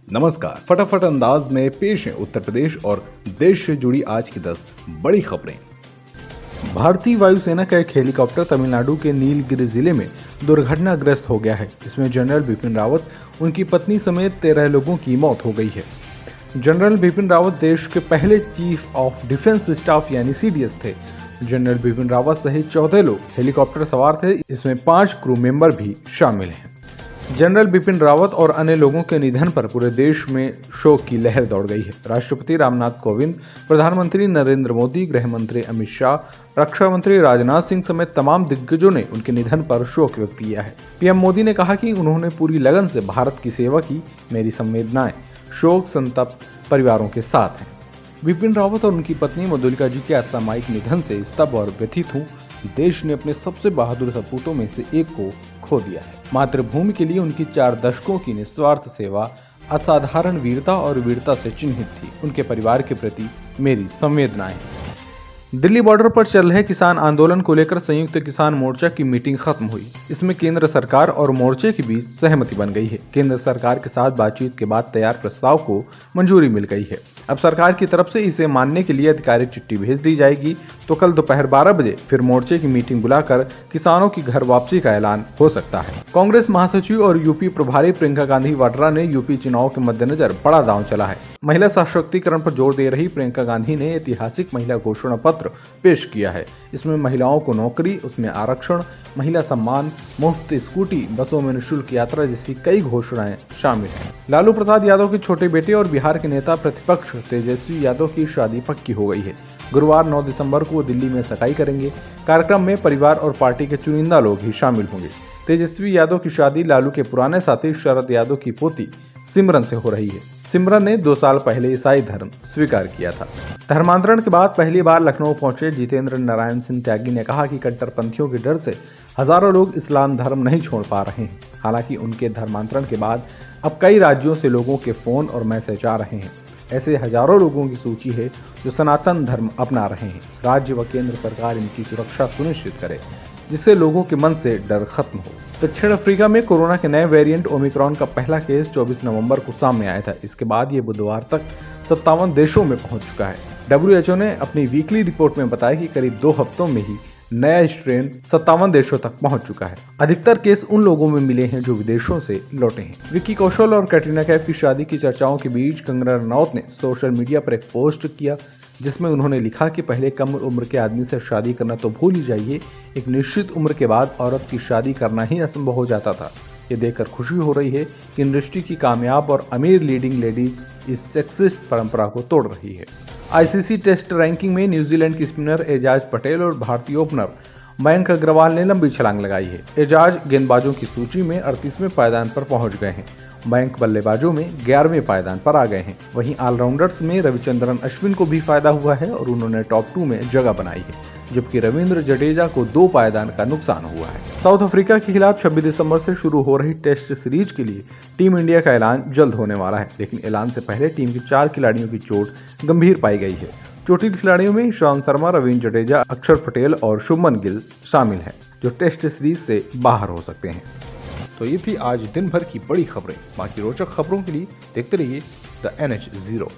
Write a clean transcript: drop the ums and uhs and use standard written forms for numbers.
नमस्कार। फटाफट अंदाज में पेश है उत्तर प्रदेश और देश से जुड़ी आज की 10 बड़ी खबरें। भारतीय वायुसेना का एक हेलीकॉप्टर तमिलनाडु के नीलगिरी जिले में दुर्घटनाग्रस्त हो गया है। इसमें जनरल बिपिन रावत, उनकी पत्नी समेत 13 लोगों की मौत हो गई है। जनरल बिपिन रावत देश के पहले चीफ ऑफ डिफेंस स्टाफ यानी सीडीएस थे। जनरल बिपिन रावत सहित 14 लोग हेलीकॉप्टर सवार थे। इसमें 5 क्रू मेंबर भी शामिल हैं। जनरल बिपिन रावत और अन्य लोगों के निधन पर पूरे देश में शोक की लहर दौड़ गई है। राष्ट्रपति रामनाथ कोविंद, प्रधानमंत्री नरेंद्र मोदी, गृह मंत्री अमित शाह, रक्षा मंत्री राजनाथ सिंह समेत तमाम दिग्गजों ने उनके निधन पर शोक व्यक्त किया है। पीएम मोदी ने कहा कि उन्होंने पूरी लगन से भारत की सेवा की। मेरी संवेदनाएं शोक संतप्त परिवारों के साथ हैं। बिपिन रावत और उनकी पत्नी मधुलिका जी के असामयिक निधन से स्तब्ध और व्यथित हूँ। देश ने अपने सबसे बहादुर सपूतों में से एक को खो दिया है। मातृभूमि के लिए उनकी 4 दशकों की निस्वार्थ सेवा असाधारण वीरता और वीरता से चिन्हित थी। उनके परिवार के प्रति मेरी संवेदनाएं। दिल्ली बॉर्डर पर चल रहे किसान आंदोलन को लेकर संयुक्त किसान मोर्चा की मीटिंग खत्म हुई। इसमें केंद्र सरकार और मोर्चे के बीच सहमति बन गई है। केंद्र सरकार के साथ बातचीत के बाद तैयार प्रस्ताव को मंजूरी मिल गई है। अब सरकार की तरफ से इसे मानने के लिए आधिकारिक चिट्ठी भेज दी जाएगी। तो कल दोपहर 12 बजे फिर मोर्चे की मीटिंग बुलाकर किसानों की घर वापसी का ऐलान हो सकता है। कांग्रेस महासचिव और यूपी प्रभारी प्रियंका गांधी वाड्रा ने यूपी चुनाव के मद्देनजर बड़ा दांव चला है। महिला सशक्तिकरण पर जोर दे रही प्रियंका गांधी ने ऐतिहासिक महिला घोषणा पत्र पेश किया है। इसमें महिलाओं को नौकरी, उसमें आरक्षण, महिला सम्मान, मुफ्त स्कूटी, बसों में निःशुल्क यात्रा जैसी कई घोषणाएं शामिल हैं। लालू प्रसाद यादव के छोटे बेटे और बिहार के नेता प्रतिपक्ष तेजस्वी यादव की शादी पक्की हो गई है। गुरुवार 9 दिसंबर को वो दिल्ली में सगाई करेंगे। कार्यक्रम में परिवार और पार्टी के चुनिंदा लोग भी शामिल होंगे। तेजस्वी यादव की शादी लालू के पुराने साथी शरद यादव की पोती सिमरन से हो रही है। सिमरन ने 2 साल पहले ईसाई धर्म स्वीकार किया था। धर्मांतरण के बाद पहली बार लखनऊ पहुंचे जितेंद्र नारायण सिंह त्यागी ने कहा कि कट्टरपंथियों के डर से हजारों लोग इस्लाम धर्म नहीं छोड़ पा रहे हैं। हालांकि उनके धर्मांतरण के बाद अब कई राज्यों से लोगों के फोन और मैसेज आ रहे हैं। ऐसे हजारों लोगों की सूची है जो सनातन धर्म अपना रहे हैं। राज्य व केंद्र सरकार इनकी सुरक्षा सुनिश्चित करे, जिससे लोगों के मन से डर खत्म हो। दक्षिण अफ्रीका में कोरोना के नए वेरिएंट ओमिक्रॉन का पहला केस 24 नवंबर को सामने आया था। इसके बाद ये बुधवार तक 57 देशों में पहुंच चुका है। WHO ने अपनी वीकली रिपोर्ट में बताया कि करीब 2 हफ्तों में ही नया स्ट्रेन 57 देशों तक पहुंच चुका है। अधिकतर केस उन लोगों में मिले हैं जो विदेशों से लौटे हैं। विक्की कौशल और कैटरीना कैफ की शादी की चर्चाओं के बीच कंगना रनौत ने सोशल मीडिया पर एक पोस्ट किया, जिसमें उन्होंने लिखा कि पहले कम उम्र के आदमी से शादी करना तो भूल ही जाइए, एक निश्चित उम्र के बाद औरत की शादी करना ही असंभव हो जाता था। ये देखकर खुशी हो रही है कि इंडस्ट्री की कामयाब और अमीर लीडिंग लेडीज इस सेक्सिस्ट परंपरा को तोड़ रही है। आईसीसी टेस्ट रैंकिंग में न्यूजीलैंड की स्पिनर एजाज पटेल और भारतीय ओपनर मयंक अग्रवाल ने लंबी छलांग लगाई है। एजाज गेंदबाजों की सूची में 38वें पायदान पर पहुंच गए हैं। मयंक बल्लेबाजों में 11वें पायदान पर आ गए हैं। वहीं ऑलराउंडर्स में रविचंद्रन अश्विन को भी फायदा हुआ है और उन्होंने टॉप 2 में जगह बनाई है, जबकि रविंद्र जडेजा को 2 पायदान का नुकसान हुआ है। साउथ अफ्रीका के खिलाफ 26 दिसंबर से शुरू हो रही टेस्ट सीरीज के लिए टीम इंडिया का ऐलान जल्द होने वाला है, लेकिन ऐलान से पहले टीम के 4 खिलाड़ियों की चोट गंभीर पाई गई है। चोटिल खिलाड़ियों में ईशांत शर्मा, रविंद्र जडेजा, अक्षर पटेल और शुभमन गिल शामिल हैं, जो टेस्ट सीरीज से बाहर हो सकते हैं। तो ये थी आज दिन भर की बड़ी खबरें। बाकी रोचक खबरों के लिए देखते रहिए द NH0।